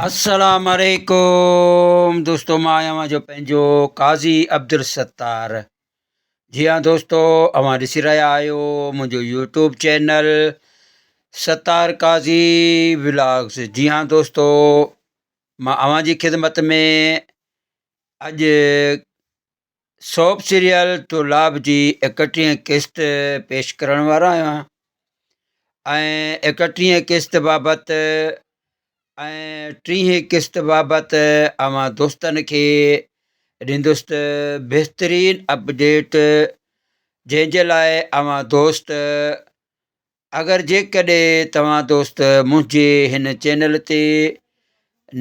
अस्सलाम वालेकुम दोस्तों, मां अवां जो पंहिंजो काज़ी अब्दुल सत्तार। जी हाँ दोस्तों, अवां ॾिसी रहिया आहियो मुंहिंजो यूट्यूब चैनल सत्तार काज़ी व्लॉग्स। जी हाँ दोस्तों, मां अवां जी ख़िदमत में अॼु सोप सीरियल तुलाब जी 31 क़िस्त पेश करण वारो आहियां ऐं 31 क़िस्त बाबति ऐं 30 क़िस्त बाबति अवां दोस्तनि खे ॾींदुसि बहितरीनु अपडेट, जंहिंजे लाइ अवां दोस्त अगरि जेकॾहिं तव्हां दोस्त मुंहिंजे हिन चैनल ते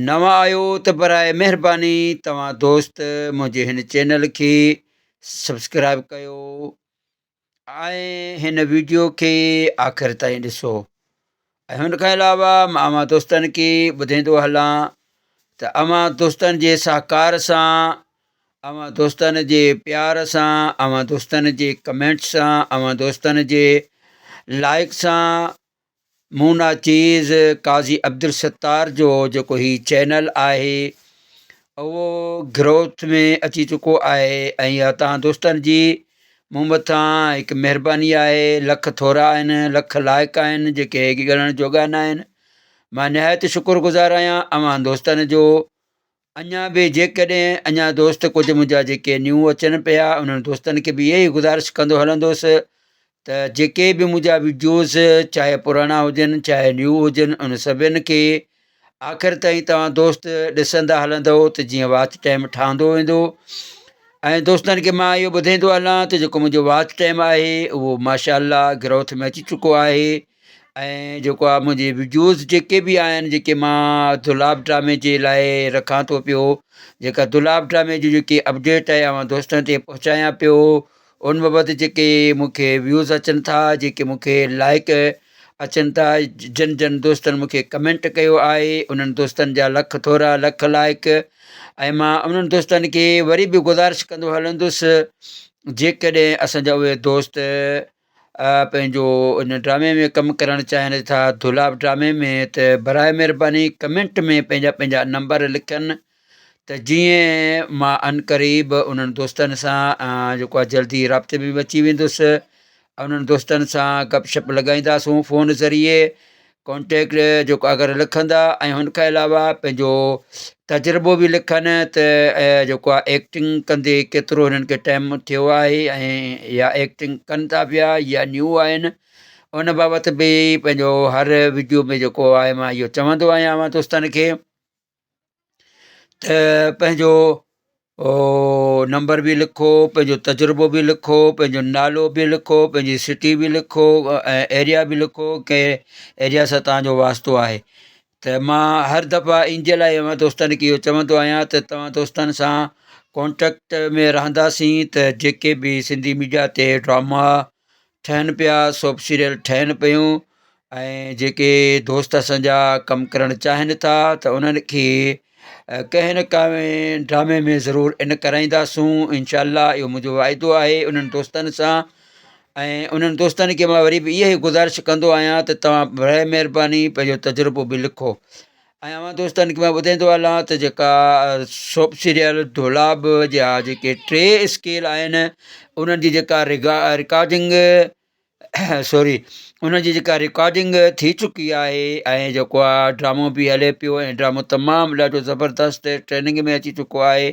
नवां आहियो त बराए महिरबानी तव्हां दोस्त मुंहिंजे हिन चैनल खे सब्सक्राइब कयो ऐं हिन वीडियो खे आख़िर ताईं ॾिसो। ऐं हुन खां अलावा मां अवां दोस्तनि खे ॿुधाईंदो हलां त अवां दोस्तनि जे सहकार सां, अवां दोस्तनि जे प्यार सां, अवां दोस्तनि जे कमेंट सां, अवां दोस्तनि जे लाइक सां मूना चीज़ काज़ी अब्दुल सत्तार जो जेको हीउ चैनल आहे उहो ग्रोथ में अची चुको आहे ऐं इहा तव्हां दोस्तनि जी मूं मथां हिकु महिरबानी आहे। लख थोरा आहिनि, लख लाइक आहिनि जेके ॻणण जोॻा न आहिनि। मां निहायत शुक्रगुज़ार आहियां अवां दोस्तनि जो। अञा बि जेकॾहिं अञा दोस्त कुझु मुंहिंजा जेके न्यू अचनि पिया उन्हनि दोस्तनि खे बि इहा ई गुज़ारिश कंदो हलंदुसि त जेके बि मुंहिंजा वीडियोज़ चाहे पुराणा हुजनि चाहे न्यू हुजनि उन सभिनि खे आख़िर ताईं तव्हां दोस्त ॾिसंदा हलंदव त जीअं वॉच टाइम ठहंदो वेंदो। ऐं दोस्तनि खे मां इहो ॿुधाईंदो हलां त जेको मुंहिंजो वॉच टाइम आहे उहो माशाअल्लाह ग्रोथ में अची चुको आहे ऐं जेको आहे मुंहिंजे वीडियोज़ जेके बि आहिनि जेके मां दुलाब ड्रामे जे लाइ रखां थो पियो, जेका दुलाब ड्रामे जी जेकी अपडेट आहे अवां दोस्तनि ते पहुचायां पियो, उन बाबति जेके मूंखे व्यूज़ अचनि था, जेके मूंखे लाइक अचनि था, जन दोस्तनि मूंखे कमेंट कयो आहे उन्हनि दोस्तनि जा लख थोरा लख लाइक। ऐं मां उन्हनि दोस्तनि खे वरी बि गुज़ारिश कंदो हलंदुसि जेकॾहिं असांजा उहे दोस्त पंहिंजो इन ड्रामे में कमु करणु चाहिनि था दुलाब ड्रामे में, त बराए महिरबानी कमेंट में पंहिंजा पंहिंजा नंबर लिखनि त जीअं मां अनक़रीब उन्हनि दोस्तनि सां जेको आहे जल्दी राब्ते में बि अची वेंदुसि। उन्हनि दोस्तनि सां गपशप लॻाईंदासूं फ़ोन ज़रिए कॉन्टेक्ट जेको अगरि लिखंदा ऐं हुन खां अलावा पंहिंजो तजुर्बो बि लिखनि त जेको आहे एक्टिंग कंदे केतिरो हिननि खे टाइम थियो आहे ऐं या एक्टिंग कनि था पिया या न्यू आहिनि उन बाबति बि पंहिंजो हर वीडियो में जेको आहे मां इहो चवंदो आहियां अवां दोस्तनि खे त पंहिंजो नंबर बि लिखो, पंहिंजो तजुर्बो बि लिखो, पंहिंजो नालो बि लिखो, पंहिंजी सिटी बि लिखो ऐं एरिया बि लिखो कंहिं एरिया सां तव्हांजो वास्तो आहे। त मां हर दफ़ा इन जे लाइ अवां दोस्तनि खे इहो चवंदो आहियां त तव्हां दोस्तनि सां कॉन्टेक्ट में रहंदासीं त जेके बि सिंधी मीडिया ते ड्रामा ठहनि पिया, सोप सीरियल ठहनि पियूं ऐं जेके दोस्त असांजा कमु करणु चाहिनि था त उन्हनि खे कंहिं न कंहिं ड्रामे में ज़रूरु इन कराईंदासूं इनशाअल्लाह। इहो मुंहिंजो वाइदो आहे उन्हनि दोस्तनि सां। ऐं उन्हनि दोस्तनि खे मां वरी बि इहा ई गुज़ारिश कंदो आहियां त तव्हां बराए महिरबानी पंहिंजो तजुर्बो बि लिखो। ऐं अवां दोस्तनि खे मां ॿुधाईंदो हलां त जेका सोप सीरियल दुलाब जा जेके 3 स्केल आहिनि उन्हनि जी जेका रिकॉर्डिंग सॉरी उनजी जेका रिकॉर्डिंग थी चुकी आहे ऐं जेको आहे ड्रामो बि हले पियो ऐं ड्रामो तमामु ॾाढो ज़बरदस्तु ट्रेनिंग में अची चुको आहे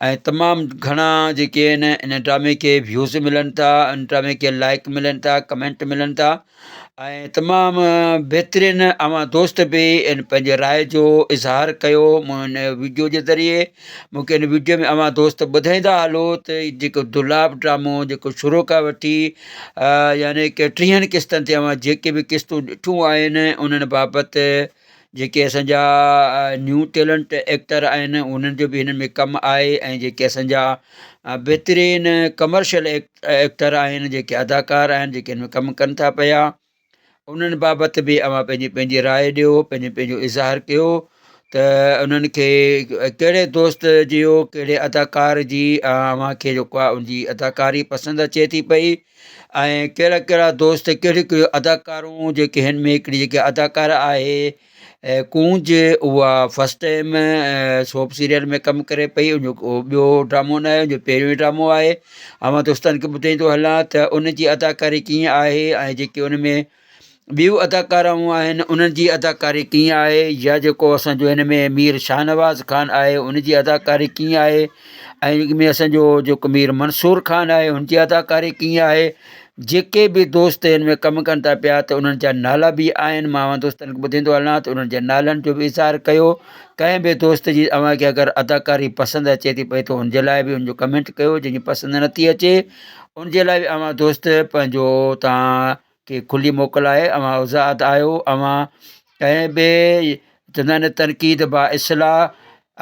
ऐं तमामु घणा जेके आहिनि इन ड्रामे खे व्यूज़ मिलनि था, इन ड्रामे खे लाइक मिलनि था, कमेंट मिलनि था ऐं तमामु बहितरीनु अवां दोस्त बि इन पंहिंजे राय जो इज़हार कयो हिन वीडियो जे ज़रिए। मूंखे इन वीडियो में अवां दोस्त ॿुधाईंदा हलो त जेको दुलाब ड्रामो जेको शुरू खां वठी यानी की 30 क़िस्तनि ते अवां जेके बि क़िस्तूं ॾिठियूं आहिनि उन्हनि बाबति जेके असांजा न्यू टैलेंट एक्टर आहिनि उन्हनि जो बि हिन में कमु आहे ऐं जेके असांजा बहितरीनु कमर्शियल एक्टर आहिनि, जेके अदाकार आहिनि, जेके हिन में कमु कनि था पिया उन्हनि बाबति बि अवां पंहिंजी पंहिंजी राय ॾियो, पंहिंजो पंहिंजो इज़हार कयो त उन्हनि खे कहिड़े दोस्त जो कहिड़े अदाकार जी अव्हांखे जेको आहे उनजी अदाकारी पसंदि अचे थी पई ऐं कहिड़ा कहिड़ा दोस्त कहिड़ियूं कहिड़ियूं अदाकारूं जेके हिन में हिकिड़ी जेकी अदाकार आहे कूंज उहा फस्ट टाइम सोप सीरियल में कमु करे पई। उनजो ॿियो ड्रामो न आहे, उनजो पहिरियों ई ड्रामो आहे। मां दोस्तनि खे ॿुधाईंदो हलां त उनजी अदाकारी कीअं आहे ऐं जेके उन में ॿियूं अदाकाराऊं आहिनि उन्हनि जी अदाकारी कीअं आहे, या जेको असांजो हिन में मीर शाहनवाज़ ख़ान आहे उनजी अदाकारी कीअं आहे, ऐं इन में असांजो जेको मीर मंसूर ख़ान आहे उनजी अदाकारी कीअं आहे। जेके बि दोस्त हिन में कमु कनि था पिया त उन्हनि जा नाला बि आहिनि। मां दोस्तनि खे ॿुधाईंदो हलां त उन्हनि जे नालनि जो बि इज़हार कयो। कंहिं बि दोस्त जी अव्हांखे अगरि अदाकारी पसंदि अचे थी पई त हुनजे लाइ बि हुनजो कमेंट कयो। जंहिंजी पसंदि नथी अचे उनजे लाइ बि अव्हां दोस्त पंहिंजो तव्हांखे खुली मोकल आहे, अव्हां आज़ाद आहियो। अव्हां कंहिं बि चवंदा आहिनि तनक़ीद बा इस्लाह,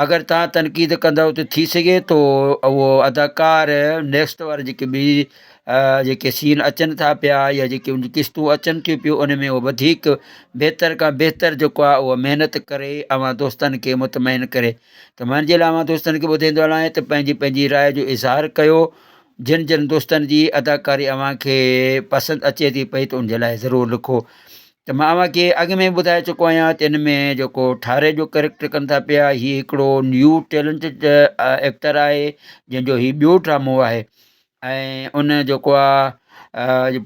अगरि तव्हां तनक़ीद कंदव त थी सघे थो उहो अदाकार नेक्स्ट वारे जेके ॿी जेके सीन अचनि था पिया या जेके उन क़िस्तूं अचनि थियूं पियूं उन में उहो वधीक बहितर खां बहितर जेको आहे उहा महिनत करे अव्हां दोस्तनि खे मुतमइन करे। त मां जे लाइ अव्हां दोस्तनि खे ॿुधाईंदो हलां त पंहिंजी पंहिंजी राय जो इज़हार कयो। जिन जिन दोस्तनि जी अदाकारी अव्हांखे पसंदि अचे थी पई त उनजे लाइ ज़रूरु लिखो। त मां अव्हांखे अॻु में ॿुधाए चुको आहियां त इन में जेको ठारे जो कैरेक्टर कनि था पिया हीअ हिकिड़ो न्यू टैलेंटेड एक्टर आहे जंहिंजो हीउ ॿियो ड्रामो आहे। ऐं उन जेको आहे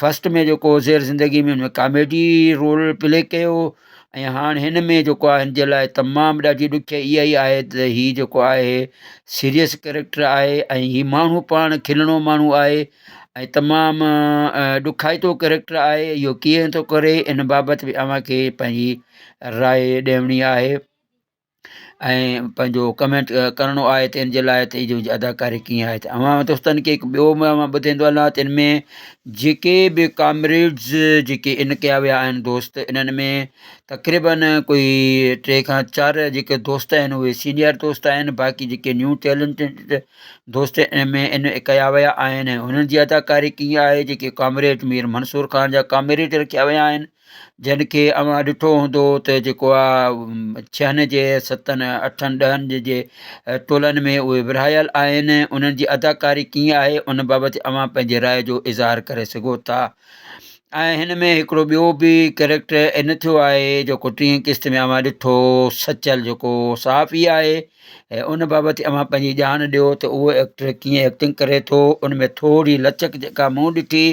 फस्ट में जेको ज़ेर ज़िंदगी में हुन कॉमेडी रोल प्ले कयो, ऐं हाणे हिन में जेको आहे हिन जे लाइ तमामु ॾाढी ॾुखियाई इहा ई आहे त हीअ जेको आहे सीरियस कैरेक्टर आहे ऐं हीअ माण्हू पाण खिलणो माण्हू आहे ऐं तमामु ॾुखाइतो कैरेक्टर आहे। इहो कीअं थो करे इन बाबति बि अव्हांखे पंहिंजी राय ॾियणी आहे ऐं पंहिंजो कमेंट करिणो आहे त इन जे लाइ त इहो अदाकारी कीअं आहे। त अव्हां दोस्तनि खे हिकु ॿियो मां ॿुधाईंदो हलां त इन में जेके बि कॉमरेड्स जेके इन कया विया आहिनि दोस्त, इन्हनि में तक़रीबन कोई 3 खां 4 जेके दोस्त आहिनि उहे सीनियर दोस्त आहिनि। बाक़ी जेके न्यू टैलेंटेड दोस्त इन में इन कया विया आहिनि हुननि जी अदाकारी कीअं आहे। जेके कॉमरेड मीर मंसूर ख़ान जा कॉमरेड रखिया विया आहिनि जिन खे अव्हां ॾिठो हूंदो त जेको आहे 6 जे 7 8 10 जे टोलनि में उहे विरहायल आहिनि। उन्हनि जी अदाकारी कीअं आहे उन बाबति अव्हां पंहिंजे राय जो इज़हार करे सघो था। ऐं हिन में हिकिड़ो ॿियो बि कैरेक्टर इन थियो आहे जेको 3 क़िस्त में अव्हां ॾिठो सचल जेको सहाफ़ी आहे, ऐं उन बाबति अव्हां पंहिंजी ॼाण ॾियो त उहो एक्टर कीअं एक्टिंग करे थो। उन में थोरी लचक जेका मूं ॾिठी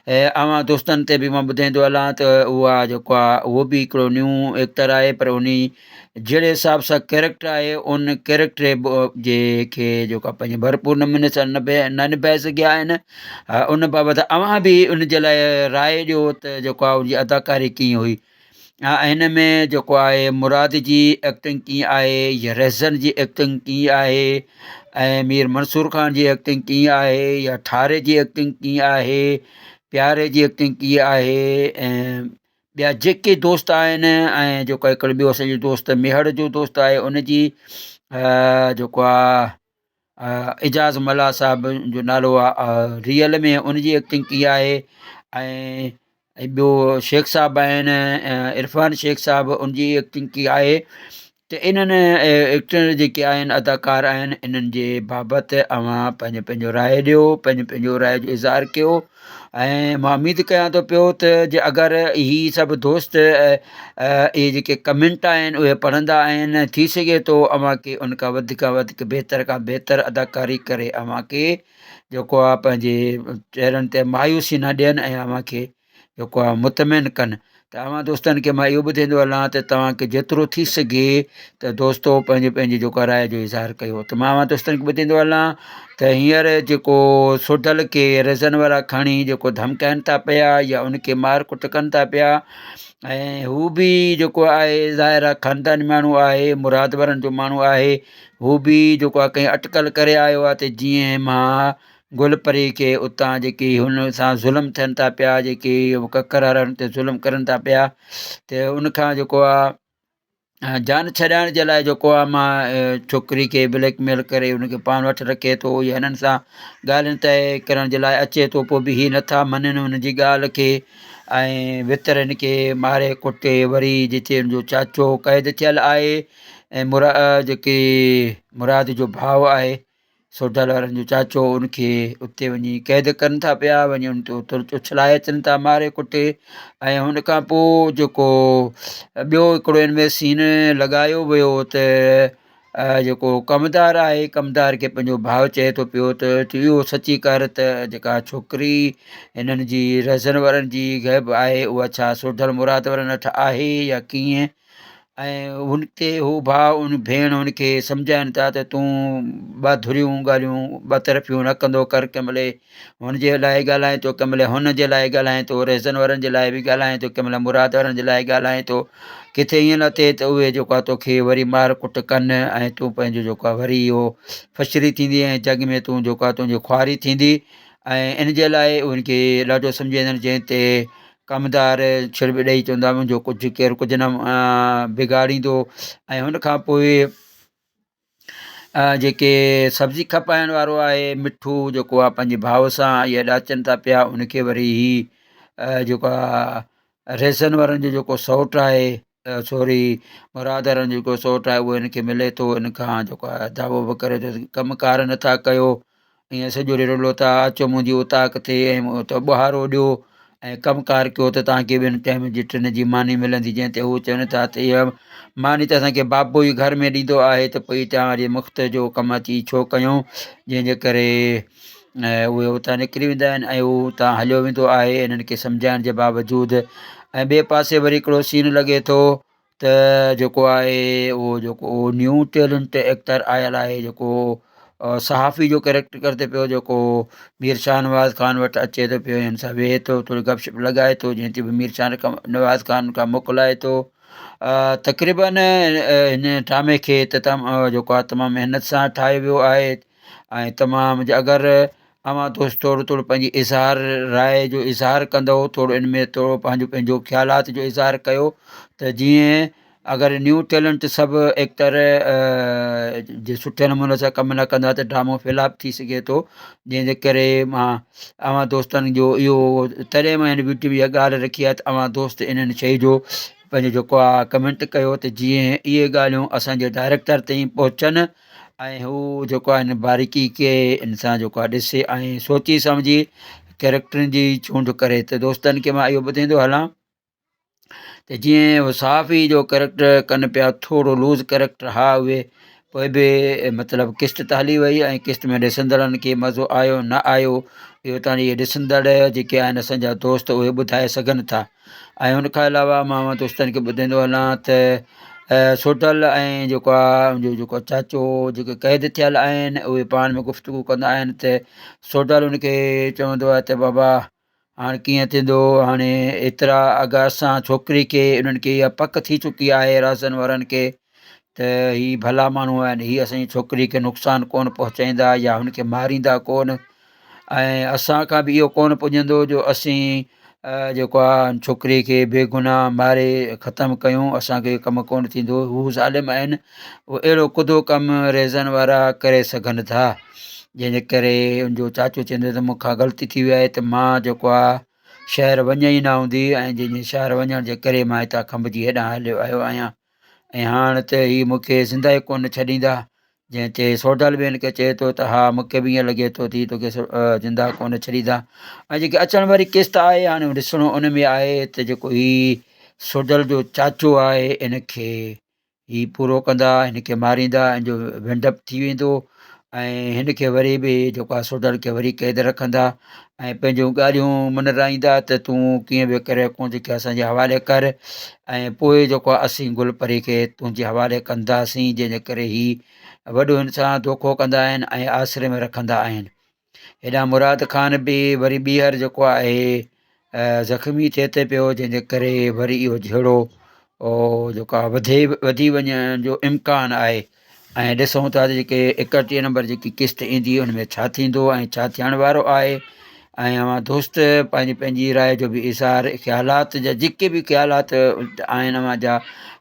ऐं अव्हां दोस्तनि ते बि मां ॿुधाईंदो हलां त उहा जेको आहे उहो बि हिकिड़ो न्यू एक्टर आहे, पर उन जहिड़े हिसाब सां कैरेक्टर आहे उन कैरेक्टर जे खे जेको आहे पंहिंजे भरपूर नमूने सां न निभाए सघिया आहिनि। उन बाबति अव्हां बि उन जे लाइ राय ॾियो त जेको आहे उनजी अदाकारी कीअं हुई। हिन में जेको आहे मुराद जी एक्टिंग कीअं आहे या रहज़न जी एक्टिंग कीअं आहे ऐं मीर मंसूर ख़ान जी एक्टिंग कीअं आहे या ठारे जी एक्टिंग कीअं आहे, प्यारे जी एक्टिंग कीअं आहे, ऐं ॿिया जेके दोस्त आहिनि ऐं जेको हिकिड़ो ॿियो असांजो दोस्त मेहड़ जो दोस्त आहे उनजी जेको आहे एजाज़ मल्हा साहब जो नालो आहे रियल में उनजी एक्टिंग कीअं आहे। ऐं ॿियो शेख साहब आहिनि इरफ़ान शेख साहब उनजी एक्टिंग कीअं आहे। त इन्हनि एक्टर जेके आहिनि अदाकार आहिनि इन्हनि जे बाबति अव्हां पंहिंजो पंहिंजो राय ॾियो, पंहिंजो पंहिंजो राय जो इज़हार कयो। ऐं मां उमेदु कयां थो पियो त जे अगरि इहे सभु दोस्त इहे जेके कमेंट आहिनि उहे पढ़ंदा आहिनि थी सघे थो अव्हांखे उन खां वधीक बहितर खां बहितर अदाकारी करे अव्हांखे जेको आहे पंहिंजे चहिरनि ते मायूसी न ॾियनि ऐं अव्हांखे जेको आहे मुतमिन कनि। त अव्हां दोस्तनि खे मां इहो ॿुधाईंदो हलां त तव्हांखे जेतिरो थी सघे त दोस्तो पंहिंजी पंहिंजी जेको राय जो इज़हार कयो। त मां दोस्तनि खे ॿुधाईंदो हलां त हींअर जेको सोडल खे रेज़न वारा खणी जेको धमकाइनि था पिया या उनखे मार कुट कनि था पिया, ऐं हू बि जेको आहे ज़ाहिर आहे ख़ानदानी माण्हू आहे, मुराद वारनि जो माण्हू आहे, हू बि जेको आहे कंहिं अटकल करे आयो आहे त जीअं मां गुलपरी खे उतां जेकी हुन सां ज़ुल्म थियनि था पिया, जेके ककर वारनि ते ज़ुल्म करनि था पिया, त उनखां जेको आहे जान छॾाइण जे लाइ जेको आहे मां छोकिरी खे ब्लैकमेल करे उनखे पाण वटि रखे थो या हिननि सां ॻाल्हियुनि तइ करण जे लाइ अचे थो, पोइ बि हीअ नथा मञनि हुनजी ॻाल्हि खे ऐं वितर हिनखे मारे कुटे वरी जिते हुनजो चाचो क़ैद थियलु आहे ऐं जेके मुराद जो भाउ आहे सोडल वारनि जो चाचो उनखे उते वञी क़ैद कनि था पिया, वञी उन ते उछलाए अचनि था मारे कुटे। ऐं हुन खां पोइ जेको ॿियो हिकिड़ो हिन में सीन लॻायो वियो त जेको कमदार आहे, कमदार खे पंहिंजो भाउ चए थो पियो त इहो सची कर त जेका छोकिरी हिननि जी रज़न वारनि जी ग़ैब आहे उहा छा सोडल मुराद वारनि वटि आहे या कीअं। ऐं हुन ते हू भाउ उन भेण हुनखे सम्झाइनि था त तूं ॿ धुरियूं ॻाल्हियूं ॿ तरफ़ियूं न कंदो कर, कंहिं महिल हुनजे लाइ ॻाल्हाए थो, कंहिं महिल हुन जे लाइ ॻाल्हाए थो, रेज़न वारनि जे लाइ बि ॻाल्हाए थो, कंहिं महिल मुराद वारनि जे लाइ ॻाल्हाए थो। किथे ईअं न थिए त उहे जेको आहे तोखे वरी मार कुट कनि ऐं तूं पंहिंजो जेको आहे वरी इहो फशरी थींदी ऐं जग में तूं जेको आहे तुंहिंजी ख्वारी थींदी। ऐं इन जे लाइ उनखे ॾाढो सम्झाईंदा आहिनि, जंहिं ते कमदार छिड़ बि ॾेई चवंदा मुंहिंजो कुझु केरु कुझु न बिगाड़ींदो। ऐं हुन खां पोइ जेके सब्ज़ी खपाइण वारो आहे मिठू जेको आहे पंहिंजे भाउ सां इहे ॾाचनि था पिया, उनखे वरी ही जेको आहे रेज़न वारनि जो जेको सौटु आहे, सॉरी मुराद वारनि जो जेको सौटु आहे उहो हिनखे मिले थो। हिन खां जेको आहे दावो बि करे थो कमुकार नथा कयो, ईअं सॼो ॾींहुं रुलो था, अचो मुंहिंजी उताक थिए ऐं त ॿुहारो ॾियो ऐं कमुकारु कयो त तव्हांखे ॿिनि टाइम जी टिनि जी मानी मिलंदी। जंहिं ते हू चवनि था त इहा मानी त असांखे बाबो ई घर में ॾींदो आहे, त पोइ तव्हां वरी मुफ़्त जो कमु अची छो कयूं। जंहिंजे करे उहे उतां निकिरी वेंदा आहिनि ऐं उहो उतां हलियो वेंदो आहे इन्हनि खे सम्झाइण जे बावजूदि। ऐं ॿिए पासे वरी हिकिड़ो सीन लॻे थो त जेको आहे उहो जेको न्यू टैलेंट एक्टर आयल आहे, जेको सहाफ़ी जो कैरेक्टर करते पियो, जेको मीर शाह नवाज़ ख़ान वटि अचे थो पियो, हिन सां वेहे थो, थोरी गपशप लॻाए थो, जंहिं ते बि मीर शाह नवाज़ ख़ान खां मोकिलाए थो। तक़रीबन हिन ड्रामे खे त जेको आहे तमामु महिनत सां ठाहियो वियो आहे ऐं तमामु अगरि अवां दोस्त थोरो पंहिंजी इज़हार राय जो इज़हार कंदो, थोरो इन में थोरो पंहिंजो ख़्यालात जो इज़हार कयो त जीअं अगरि न्यू टैलेंट सभु एक्टर जे सुठे नमूने सां कमु न कंदा त ड्रामो फ्लॉप थी सघे थो। जंहिंजे करे मां अवां दोस्तनि जो इहो तॾहिं मां हिन वीडियो में इहा ॻाल्हि रखी आहे त अवां दोस्त इन्हनि शइ जो पंहिंजो जेको आहे कमेंट कयो त जीअं इहे ॻाल्हियूं असांजे डायरेक्टर ताईं पहुचनि ऐं हू जेको आहे हिन बारीकी खे इंसानु जेको आहे ॾिसे ऐं सोची सम्झी कैरेक्टरनि जी चूंड करे। त दोस्तनि खे मां इहो ॿुधाईंदो हलां त जीअं उहो सहाफ़ी जो कैरेक्टर कनि पिया, थोरो लूज़ कैरेक्टर, हा उहे पोइ बि मतिलबु किस्त त हली वई ऐं किस्त में ॾिसंदड़नि खे मज़ो आयो न आयो इहो त इहे ॾिसंदड़ जेके आहिनि असांजा दोस्त उहे ॿुधाए सघनि था। ऐं हुनखां अलावा मां दोस्तनि खे ॿुधाईंदो हलां त सोडल ऐं जेको आहे मुंहिंजो जेको चाचो जेके क़ैद थियल आहिनि उहे पाण में गुफ़्तगू कंदा आहिनि त सोडल उनखे चवंदो आहे त बाबा हाणे कीअं थींदो, हाणे एतिरा अगरि असां छोकिरी खे उन्हनि खे इहा पक थी चुकी आहे राज़न वारनि खे त हीअ भला माण्हू आहिनि, हीअ असांजी छोकिरी खे नुक़सानु कोन पहुचाईंदा या हुनखे मारींदा कोन ऐं असांखां बि इहो कोन पुॼंदो जो असीं जेको आहे छोकिरीअ खे बेगुनाह मारे ख़तमु कयूं, असांखे कमु कोन थींदो। हू ज़ालिम आहिनि, उहो अहिड़ो कुदो कमु रेज़न वारा करे सघनि था। जंहिंजे करे उनजो चाचो चवंदो त मूंखां ग़लती थी वई आहे त मां जेको आहे शहर वञ ई न हूंदी ऐं जंहिंजे शहर वञण जे करे मां हितां खंभिजी हेॾां हलियो आयो आहियां ऐं हाणे त हीअ मूंखे ज़िंदा ई कोन छॾींदा। जंहिं ते सोडल बि हिनखे चए थो त हा मूंखे बि ईअं लॻे थो थी तोखे ज़िंदा कोन छॾींदा। ऐं जेकी अचण वारी किस्त आहे हाणे ॾिसणो उन में आहे त जेको हीउ सोडल जो चाचो आहे इनखे हीउ पूरो कंदा, हिनखे मारींदा, हिनजो विंडअप थी वेंदो ऐं हिनखे वरी बि जेको आहे सोडल खे वरी क़ैद रखंदा ऐं पंहिंजूं ॻाल्हियूं मनराईंदा त तूं कीअं बि करे कोन खे असांजे हवाले कर ऐं पोइ जेको आहे असीं गुलपरी खे तुंहिंजे हवाले कंदासीं। जंहिंजे करे हीउ वॾो हिन सां धोखो कंदा आहिनि ऐं आसिरे में रखंदा आहिनि। हेॾा मुराद ख़ान बि वरी ॿीहर जेको आहे ज़ख़्मी थिए थो पियो, जंहिंजे करे वरी इहो जहिड़ो जेको आहे वधी वञण जो इम्कानु आहे। ऐं ॾिसूं था जेके 31 नंबर जेकी किस्त ईंदी हुन में छा थींदो ऐं छा थियण वारो आहे। ऐं अवां दोस्त पंहिंजी पंहिंजी राय जो बि इज़हार ख़्यालात जा जेके बि ख़्यालात आहिनि अवां जा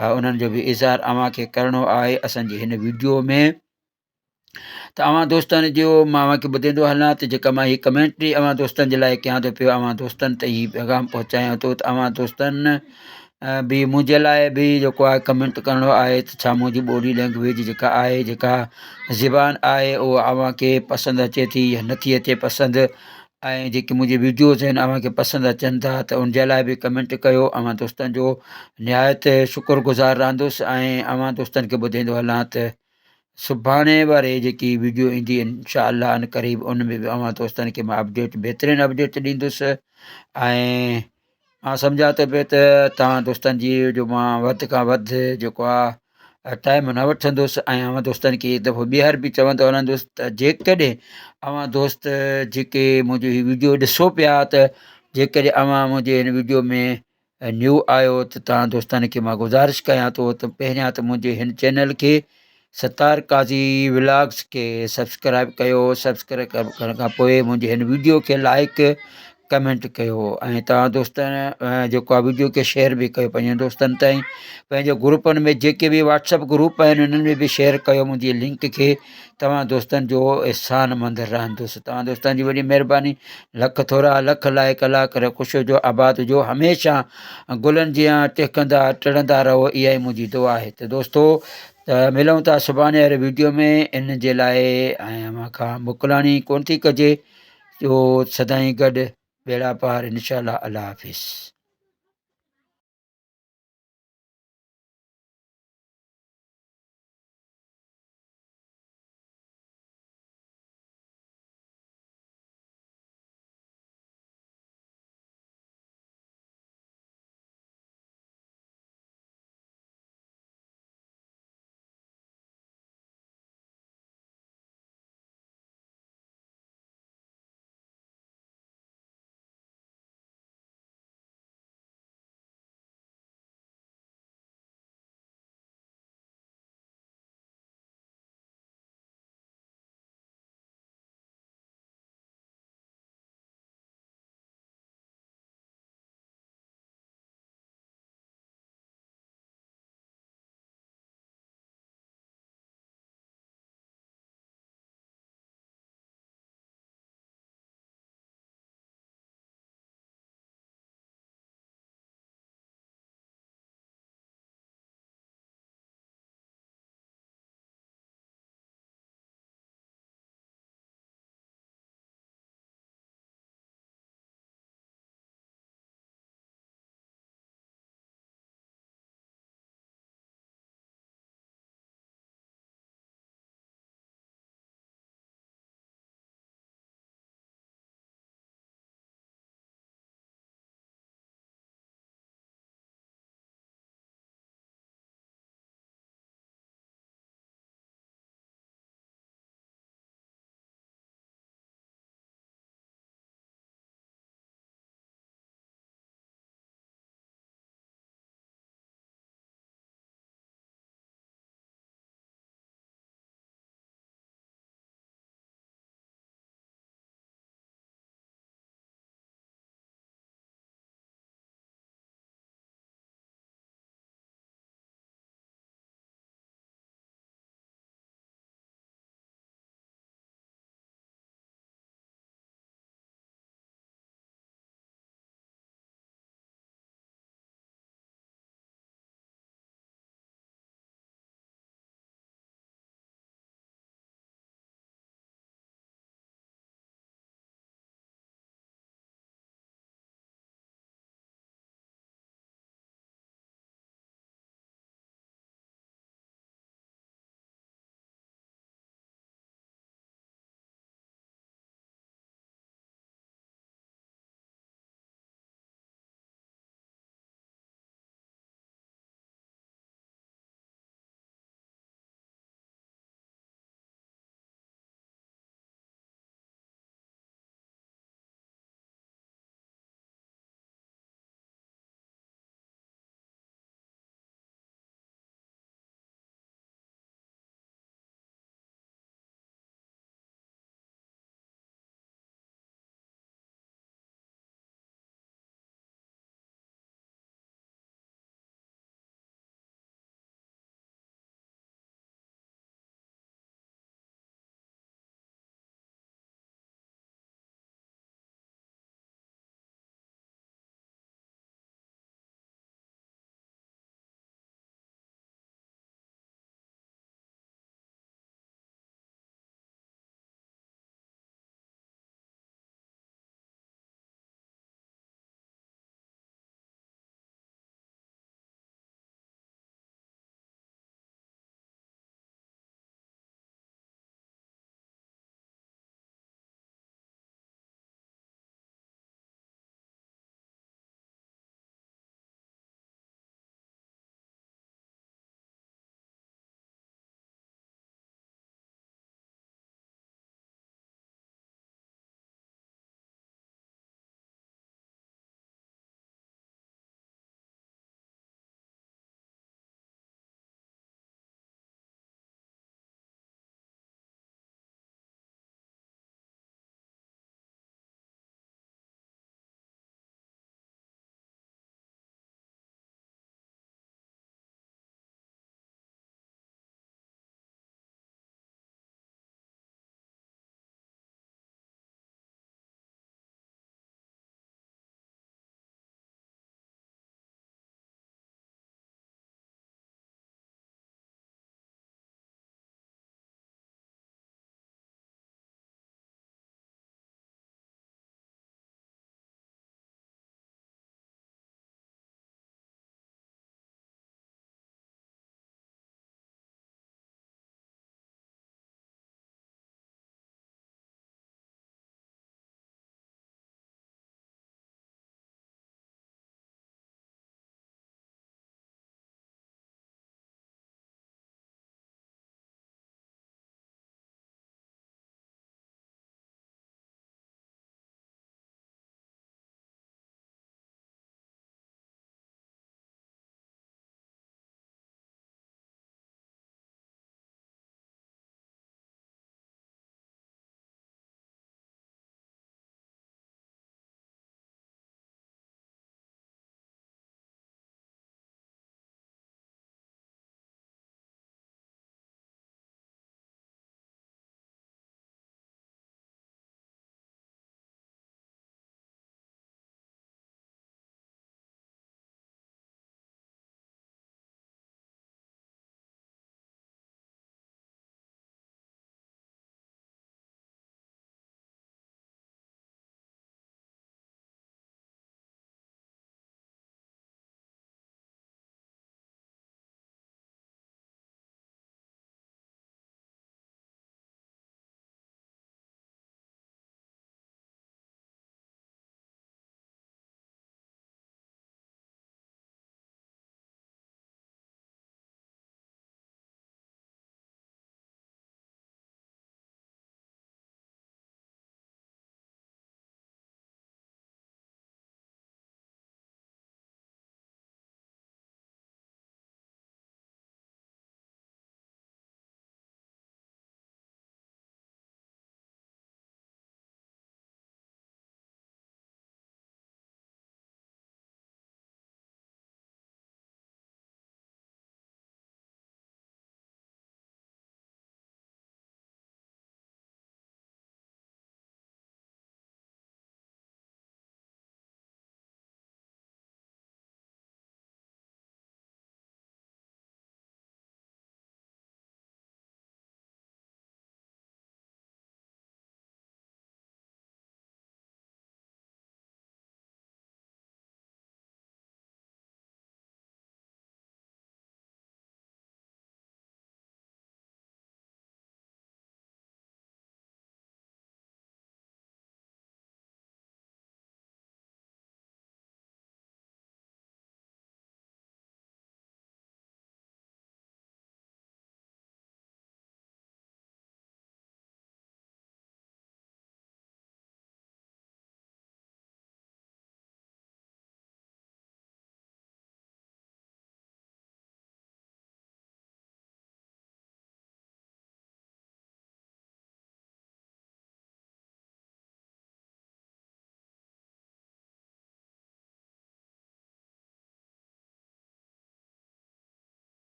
उन्हनि जो बि इज़हार अव्हांखे करिणो आहे असांजी हिन वीडियो में। त अवां दोस्तनि जो मां अव्हांखे ॿुधाईंदो हलां त जेका मां हीअ कमेंट्री अवां दोस्तनि जे लाइ कयां थो पियो, अवां दोस्तनि ते हीअ पैगाम पहुचायां थो त अवां दोस्तनि बि मुंहिंजे लाइ बि जेको आहे कमेंट करिणो आहे त छा मुंहिंजी ॿोली लैंग्वेज जेका आहे, जेका ज़बान आहे, उहा अव्हांखे पसंदि अचे थी या नथी अचे पसंदि, ऐं जेके मुंहिंजी वीडियोज़ आहिनि अव्हांखे पसंदि अचनि था त उनजे लाइ बि कमेंट कयो। अव्हां दोस्तनि जो निहायत शुक्रगुज़ार रहंदुसि ऐं अव्हां दोस्तनि खे ॿुधाईंदो हलां त सुभाणे वारे जेकी वीडियो ईंदी इनशा अल्लाह अन क़रीब, उन में बि अव्हां दोस्तनि खे मां अपडेट, बहितरीनु अपडेट ॾींदुसि। ऐं मां सम्झां थो पियो त तव्हां दोस्तनि जी जो मां वधि खां वधि जेको आहे टाइम न वठंदुसि ऐं अव्हां दोस्तनि खे हिकु दफ़ो ॿीहर बि चवंदो हलंदुसि त जेकॾहिं अव्हां दोस्त जेके मुंहिंजी हीअ वीडियो ॾिसो पिया त जेकॾहिं अव्हां मुंहिंजे हिन वीडियो में न्यू आहियो त तव्हां दोस्तनि खे मां गुज़ारिश कयां थो त पहिरियां त मुंहिंजे हिन चैनल खे सतार काज़ी व्लॉग्स खे सब्सक्राइब कयो। सब्सक्राइब करण खां पोइ मुंहिंजे हिन वीडियो खे लाइक कमेंट कयो ऐं तव्हां दोस्तनि जेको आहे वीडियो खे शेयर बि कयो पंहिंजे दोस्तनि ताईं। पंहिंजे ग्रुपनि में जेके बि व्हाट्सअप ग्रुप आहिनि उन्हनि में बि शेयर कयो मुंहिंजी लिंक खे। तव्हां दोस्तनि जो एहसान मंद रहंदुसि। तव्हां दोस्तनि जी वॾी महिरबानी। लख थोरा लख लाइक अला करे ख़ुशि हुजो, आबाद हुजो, हमेशह गुलनि जीअं टिकंदा टिड़ंदा रहो, इहा ई मुंहिंजी दुआ आहे। त दोस्तो त मिलूं था सुभाणे वारे वीडियो में। इन जे लाइ ऐं अव्हां खां मोकिलाणी कोन थी कजे, जो सदाईं गॾु बेड़ा पार इनशा अल्लाह। अल्लाह हाफ़िज़।